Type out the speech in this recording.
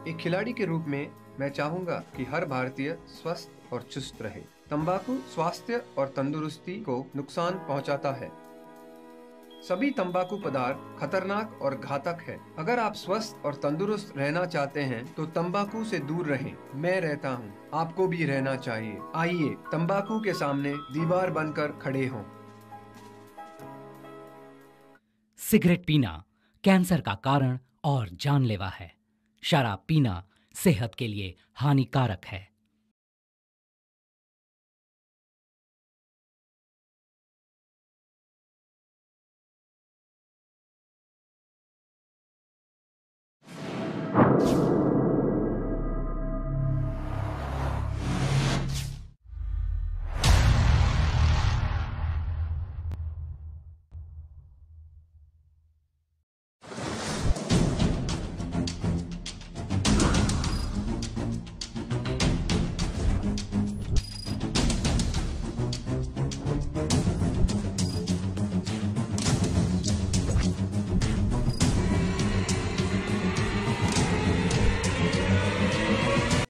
एक खिलाड़ी के रूप में मैं चाहूंगा कि हर भारतीय स्वस्थ और चुस्त रहे। तंबाकू स्वास्थ्य और तंदुरुस्ती को नुकसान पहुंचाता है। सभी तंबाकू पदार्थ खतरनाक और घातक है। अगर आप स्वस्थ और तंदुरुस्त रहना चाहते हैं तो तंबाकू से दूर रहें। मैं रहता हूं, आपको भी रहना चाहिए। आइए तंबाकू के सामने दीवार बनकर खड़े हों। सिगरेट पीना कैंसर का कारण और जानलेवा है। शराब पीना सेहत के लिए हानिकारक है।